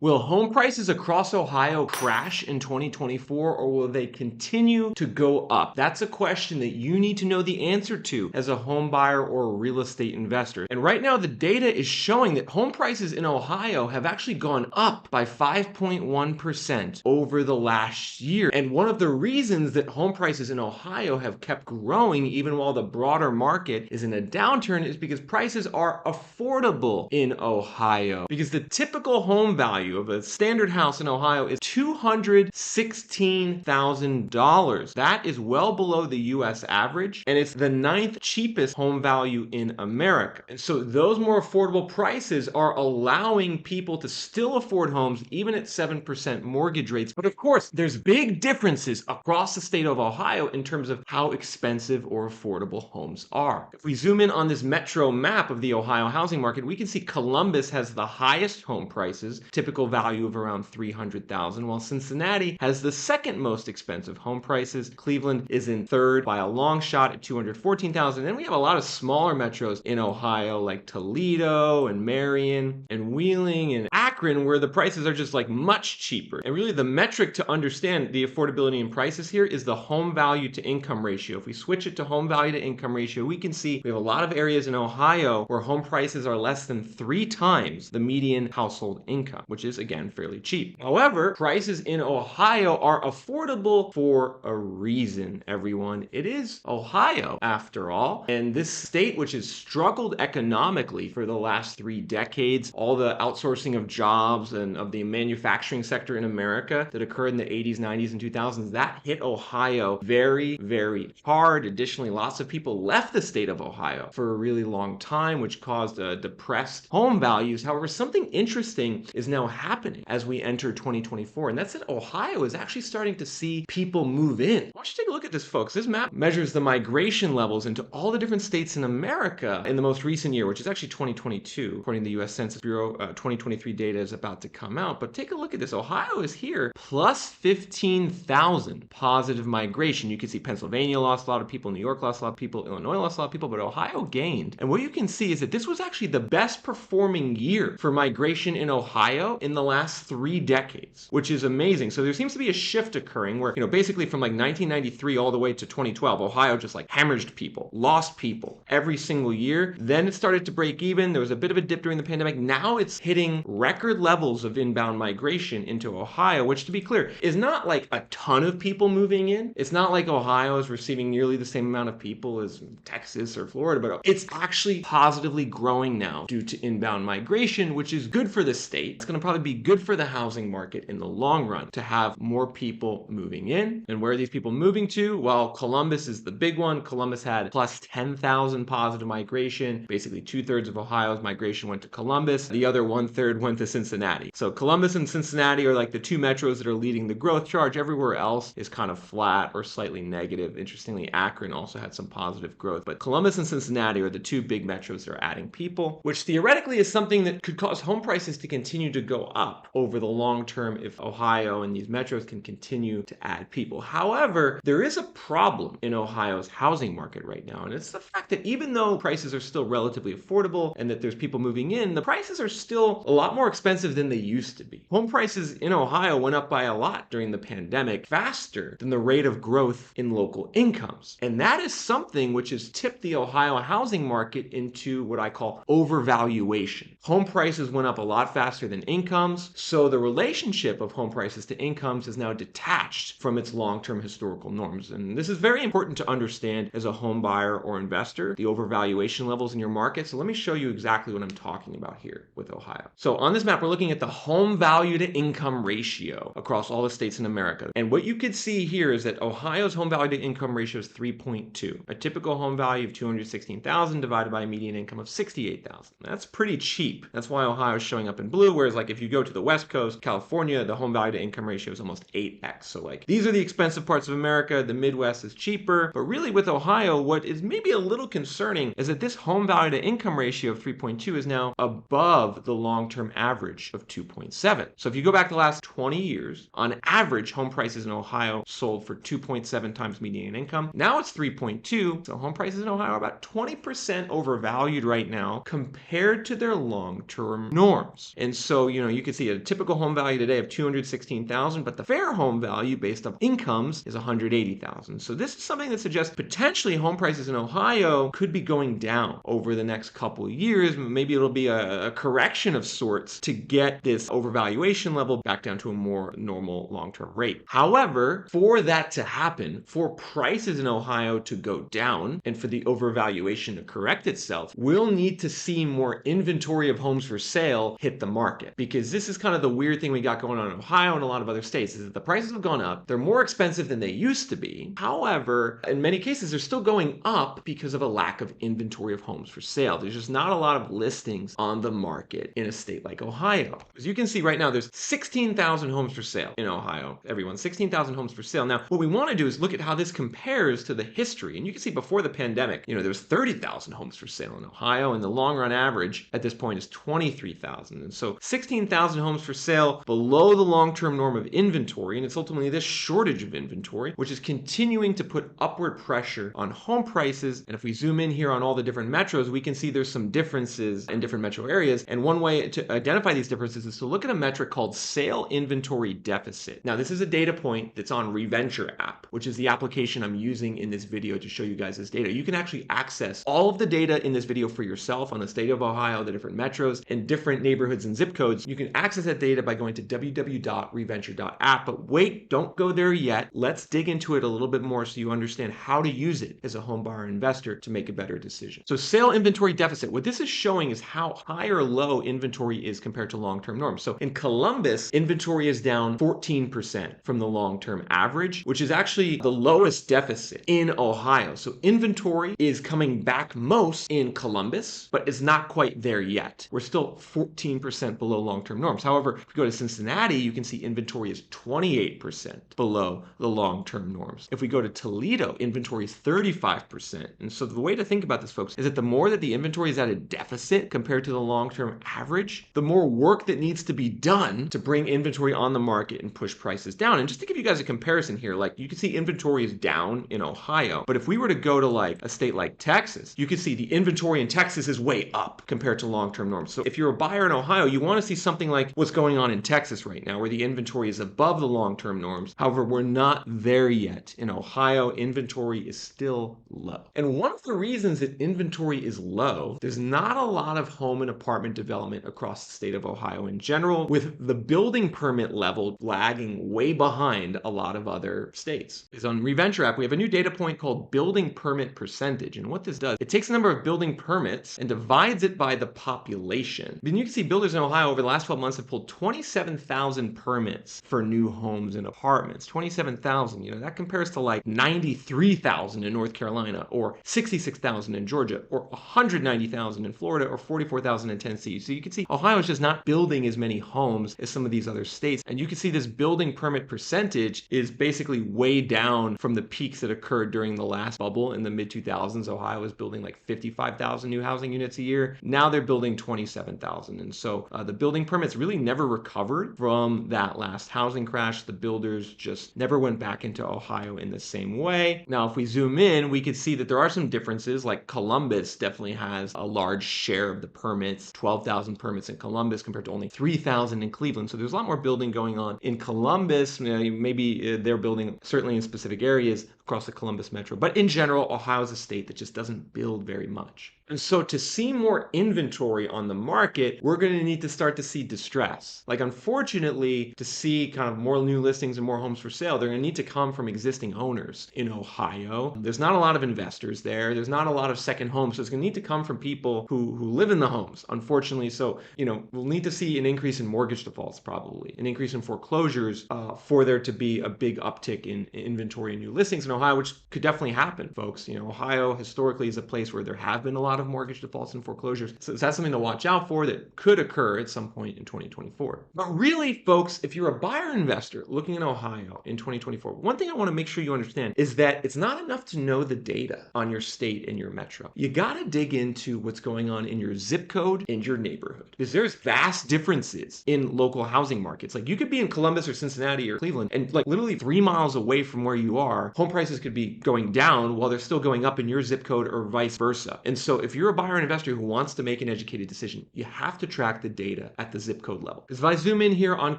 Will home prices across Ohio crash in 2024 or will they continue to go up? That's a question that you need to know the answer to as a home buyer or a real estate investor. And right now, the data is showing that home prices in Ohio have actually gone up by 5.1% over the last year. And one of the reasons that home prices in Ohio have kept growing even while the broader market is in a downturn is because prices are affordable in Ohio. Because the typical home value of a standard house in Ohio is $216,000. That is well below the US average, and it's the ninth cheapest home value in America. And so those more affordable prices are allowing people to still afford homes even at 7% mortgage rates. But of course, there's big differences across the state of Ohio in terms of how expensive or affordable homes are. If we zoom in on this metro map of the Ohio housing market, we can see Columbus has the highest home prices, typical value of around $300,000, while Cincinnati has the second most expensive home prices. Cleveland is in third by a long shot at $214,000. Then we have a lot of smaller metros in Ohio like Toledo and Marion and Wheeling and Akron, where the prices are just like much cheaper. And really the metric to understand the affordability and prices here is the home value to income ratio. If we switch it to home value to income ratio, we can see we have a lot of areas in Ohio where home prices are less than 3 times the median household income, which is again fairly cheap. However, prices in Ohio are affordable for a reason, everyone. It is Ohio after all. And this state, which has struggled economically for the last 3 decades, all the outsourcing of jobs and of the manufacturing sector in America that occurred in the 80s, 90s, and 2000s, that hit Ohio very, very hard. Additionally, lots of people left the state of Ohio for a really long time, which caused depressed home values. However, something interesting is now happening as we enter 2024, and that's that Ohio is actually starting to see people move in. Why don't you take a look at this, folks? This map measures the migration levels into all the different states in America in the most recent year, which is actually 2022. According to the U.S. Census Bureau, 2023 data is about to come out. But take a look at this. Ohio is here, plus 15,000 positive migration. You can see Pennsylvania lost a lot of people, New York lost a lot of people, Illinois lost a lot of people, but Ohio gained. And what you can see is that this was actually the best performing year for migration in Ohio in the last 3 decades, which is amazing. So there seems to be a shift occurring where, basically from like 1993 all the way to 2012, Ohio just like hemorrhaged people, lost people every single year. Then it started to break even. There was a bit of a dip during the pandemic. Now it's hitting record levels of inbound migration into Ohio, which, to be clear, is not like a ton of people moving in. It's not like Ohio is receiving nearly the same amount of people as Texas or Florida, but it's actually positively growing now due to inbound migration, which is good for the state. It's going to probably be good for the housing market in the long run to have more people moving in. And where are these people moving to? Well, Columbus is the big one. Columbus had plus 10,000 positive migration. Basically 2/3 of Ohio's migration went to Columbus. The other 1/3 went to Cincinnati. So Columbus and Cincinnati are like the 2 metros that are leading the growth charge. Everywhere else is kind of flat or slightly negative. Interestingly, Akron also had some positive growth. But Columbus and Cincinnati are the 2 big metros that are adding people, which theoretically is something that could cause home prices to continue to go up over the long term if Ohio and these metros can continue to add people. However, there is a problem in Ohio's housing market right now, and it's the fact that even though prices are still relatively affordable and that there's people moving in, the prices are still a lot more expensive than they used to be. Home prices in Ohio went up by a lot during the pandemic, faster than the rate of growth in local incomes. And that is something which has tipped the Ohio housing market into what I call overvaluation. Home prices went up a lot faster than incomes, so the relationship of home prices to incomes is now detached from its long-term historical norms. And this is very important to understand as a home buyer or investor, the overvaluation levels in your market. So let me show you exactly what I'm talking about here with Ohio. So on this map, we're looking at the home value to income ratio across all the states in America. And what you could see here is that Ohio's home value to income ratio is 3.2. A typical home value of $216,000 divided by a median income of $68,000. That's pretty cheap. That's why Ohio is showing up in blue, whereas like if you go to the West Coast, California, the home value to income ratio is almost 8x. So like these are the expensive parts of America. The Midwest is cheaper. But really with Ohio, what is maybe a little concerning is that this home value to income ratio of 3.2 is now above the long-term average average of 2.7. So if you go back the last 20 years, on average, home prices in Ohio sold for 2.7 times median income. Now it's 3.2. So home prices in Ohio are about 20% overvalued right now compared to their long-term norms. And so, you can see a typical home value today of 216,000, but the fair home value based on incomes is 180,000. So this is something that suggests potentially home prices in Ohio could be going down over the next couple of years. Maybe it'll be a correction of sorts to get this overvaluation level back down to a more normal long-term rate. However, for that to happen, for prices in Ohio to go down and for the overvaluation to correct itself, we'll need to see more inventory of homes for sale hit the market. Because this is kind of the weird thing we got going on in Ohio and a lot of other states, is that the prices have gone up. They're more expensive than they used to be. However, in many cases, they're still going up because of a lack of inventory of homes for sale. There's just not a lot of listings on the market in a state like Ohio. As you can see right now, there's 16,000 homes for sale in Ohio. Everyone, 16,000 homes for sale. Now, what we want to do is look at how this compares to the history. And you can see before the pandemic, there was 30,000 homes for sale in Ohio, and the long run average at this point is 23,000. And so 16,000 homes for sale below the long-term norm of inventory, and it's ultimately this shortage of inventory, which is continuing to put upward pressure on home prices. And if we zoom in here on all the different metros, we can see there's some differences in different metro areas. And one way to identify these differences is to look at a metric called sale inventory deficit. Now, this is a data point that's on Reventure app, which is the application I'm using in this video to show you guys this data. You can actually access all of the data in this video for yourself on the state of Ohio, the different metros and different neighborhoods and zip codes. You can access that data by going to www.reventure.app. But wait, don't go there yet. Let's dig into it a little bit more so you understand how to use it as a home buyer investor to make a better decision. So sale inventory deficit, what this is showing is how high or low inventory is compared to long-term norms. So in Columbus, inventory is down 14% from the long-term average, which is actually the lowest deficit in Ohio. So inventory is coming back most in Columbus, but it's not quite there yet. We're still 14% below long-term norms. However, if you go to Cincinnati, you can see inventory is 28% below the long-term norms. If we go to Toledo, inventory is 35%. And so the way to think about this, folks, is that the more that the inventory is at a deficit compared to the long-term average, the more work that needs to be done to bring inventory on the market and push prices down. And just to give you guys a comparison here, like you can see inventory is down in Ohio, but if we were to go to like a state like Texas, you can see the inventory in Texas is way up compared to long-term norms. So if you're a buyer in Ohio, you want to see something like what's going on in Texas right now, where the inventory is above the long-term norms. However, we're not there yet. In Ohio, inventory is still low. And one of the reasons that inventory is low, there's not a lot of home and apartment development across the state of Ohio in general, with the building permit level lagging way behind a lot of other states. Because on Reventure app, we have a new data point called building permit percentage. And what this does, it takes the number of building permits and divides it by the population. Then you can see builders in Ohio over the last 12 months have pulled 27,000 permits for new homes and apartments. 27,000, that compares to like 93,000 in North Carolina, or 66,000 in Georgia, or 190,000 in Florida, or 44,000 in Tennessee. So you can see Ohio is just not building as many homes as some of these other states. And you can see this building permit percentage is basically way down from the peaks that occurred during the last bubble in the mid-2000s. Ohio was building like 55,000 new housing units a year. Now they're building 27,000. And so the building permits really never recovered from that last housing crash. The builders just never went back into Ohio in the same way. Now, if we zoom in, we could see that there are some differences. Like Columbus definitely has a large share of the permits, 12,000 permits in Columbus compared to only 3,000 in Cleveland. So there's a lot more building going on in Columbus. Maybe they're building certainly in specific areas across the Columbus metro. But in general, Ohio is a state that just doesn't build very much. And so to see more inventory on the market, we're going to need to start to see distress. Like, unfortunately, to see kind of more new listings and more homes for sale, they're going to need to come from existing owners in Ohio. There's not a lot of investors there. There's not a lot of second homes. So it's going to need to come from people who live in the homes, unfortunately. So, we'll need to see an increase in mortgage defaults, probably, an increase in foreclosures for there to be a big uptick in inventory and new listings in Ohio, which could definitely happen, folks. Ohio historically is a place where there have been a lot of of mortgage defaults and foreclosures. So that's something to watch out for that could occur at some point in 2024. But really, folks, if you're a buyer investor looking in Ohio in 2024, one thing I want to make sure you understand is that it's not enough to know the data on your state and your metro. You got to dig into what's going on in your zip code and your neighborhood, because there's vast differences in local housing markets. Like, you could be in Columbus or Cincinnati or Cleveland, and like literally 3 miles away from where you are, home prices could be going down while they're still going up in your zip code, or vice versa. And so if you're a buyer and investor who wants to make an educated decision, you have to track the data at the zip code level. Because if I zoom in here on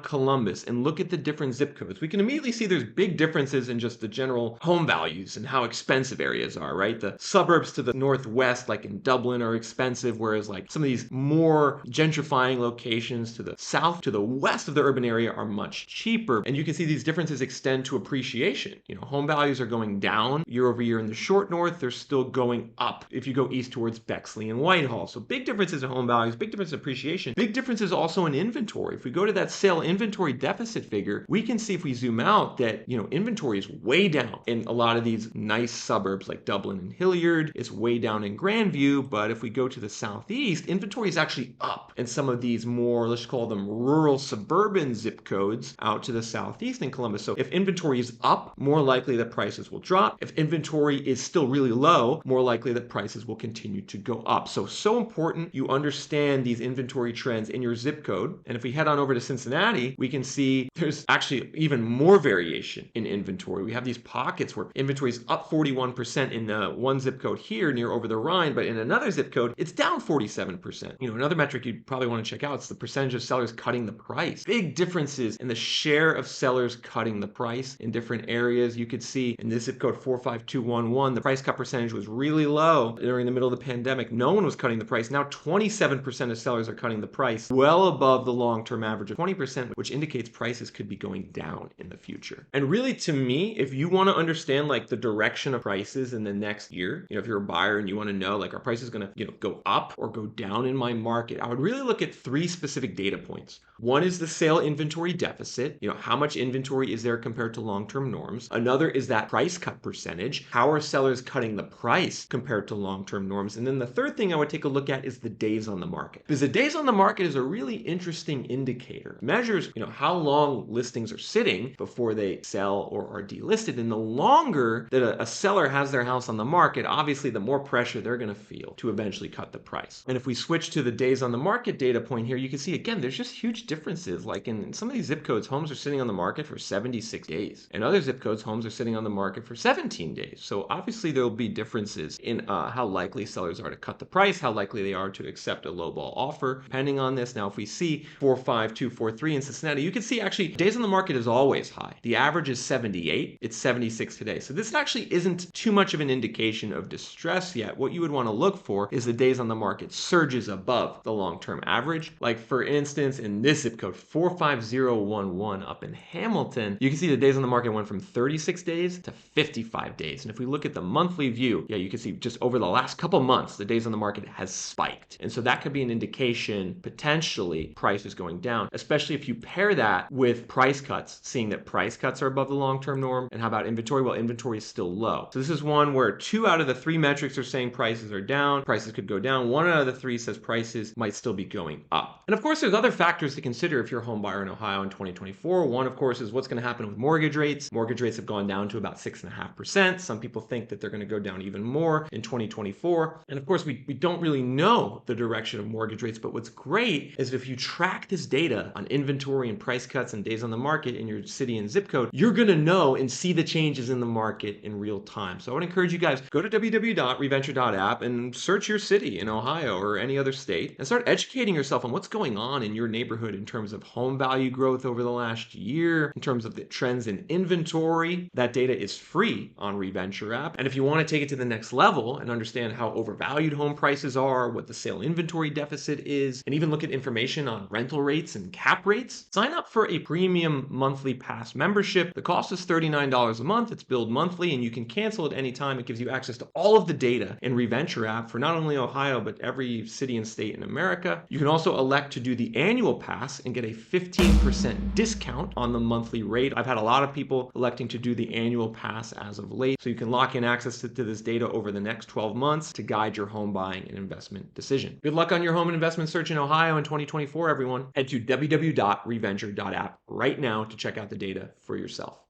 Columbus and look at the different zip codes, we can immediately see there's big differences in just the general home values and how expensive areas are, right? The suburbs to the northwest, like in Dublin, are expensive, whereas like some of these more gentrifying locations to the south, to the west of the urban area are much cheaper. And you can see these differences extend to appreciation. You know, home values are going down year over year in the short north. They're still going up if you go east towards Bexley and Whitehall. So big differences in home values, big difference in appreciation, big differences also in inventory. If we go to that sale inventory deficit figure, we can see if we zoom out that, you know, inventory is way down in a lot of these nice suburbs like Dublin and Hilliard. It's way down in Grandview. But if we go to the southeast, inventory is actually up in some of these more, let's call them rural suburban zip codes out to the southeast in Columbus. So if inventory is up, more likely that prices will drop. If inventory is still really low, more likely that prices will continue to go up. So important you understand these inventory trends in your zip code. And if we head on over to Cincinnati, we can see there's actually even more variation in inventory. We have these pockets where inventory is up 41% in the one zip code here near over the Rhine, but in another zip code, it's down 47%. You know, another metric you'd probably want to check out is the percentage of sellers cutting the price. Big differences in the share of sellers cutting the price in different areas. You could see in this zip code 45211, the price cut percentage was really low during the middle of the pandemic. No one was cutting the price. Now 27% of sellers are cutting the price, well above the long-term average of 20%, which indicates prices could be going down in the future. And really, to me, if you want to understand like the direction of prices in the next year, you know, if you're a buyer and you want to know like, are prices going to, you know, go up or go down in my market, I would really look at 3 specific data points. One is the sale inventory deficit. You know, how much inventory is there compared to long-term norms? Another is that price cut percentage. How are sellers cutting the price compared to long-term norms? And then the third thing I would take a look at is the days on the market. Because the days on the market is a really interesting indicator. It measures, you know, how long listings are sitting before they sell or are delisted. And the longer that a seller has their house on the market, obviously the more pressure they're going to feel to eventually cut the price. And if we switch to the days on the market data point here, you can see again, there's just huge differences. Like in some of these zip codes, homes are sitting on the market for 76 days. In other zip codes, homes are sitting on the market for 17 days. So obviously there'll be differences in how likely sellers are to cut the price, how likely they are to accept a lowball offer, depending on this. Now, if we see 45243 in Cincinnati, you can see actually days on the market is always high. The average is 78. It's 76 today. So this actually isn't too much of an indication of distress yet. What you would want to look for is the days on the market surges above the long-term average. Like for instance, in this zip code 45011 up in Hamilton, you can see the days on the market went from 36 days to 55 days. And if we look at the monthly view, yeah, you can see just over the last couple months, the days on the market has spiked. And so that could be an indication potentially price is going down, especially if you pair that with price cuts, seeing that price cuts are above the long-term norm. And how about inventory? Well, inventory is still low. So this is one where 2 out of the 3 metrics are saying prices are down, prices could go down. 1 out of the 3 says prices might still be going up. And of course, there's other factors to consider if you're a home buyer in Ohio in 2024. One, of course, is what's going to happen with mortgage rates. Mortgage rates have gone down to about 6.5%. Some people think that they're going to go down even more in 2024. And of course, we don't really know the direction of mortgage rates, but what's great is if you track this data on inventory and price cuts and days on the market in your city and zip code, you're going to know and see the changes in the market in real time. So I would encourage you guys, go to www.reventure.app and search your city in Ohio or any other state and start educating yourself on what's going on in your neighborhood in terms of home value growth over the last year, in terms of the trends in inventory. That data is free on Reventure app. And if you want to take it to the next level and understand how overvalued home prices are, what the sale inventory deficit is, and even look at information on rental rates and cap rates, sign up for a premium monthly pass membership. The cost is $39 a month. It's billed monthly and you can cancel at any time. It gives you access to all of the data in Reventure app for not only Ohio, but every city and state in America. You can also elect to do the annual pass and get a 15% discount on the monthly rate. I've had a lot of people electing to do the annual pass as of late. So you can lock in access to this data over the next 12 months to guide guide your home buying and investment decision. Good luck on your home investment search in Ohio in 2024, everyone. Head to www.reventure.app right now to check out the data for yourself.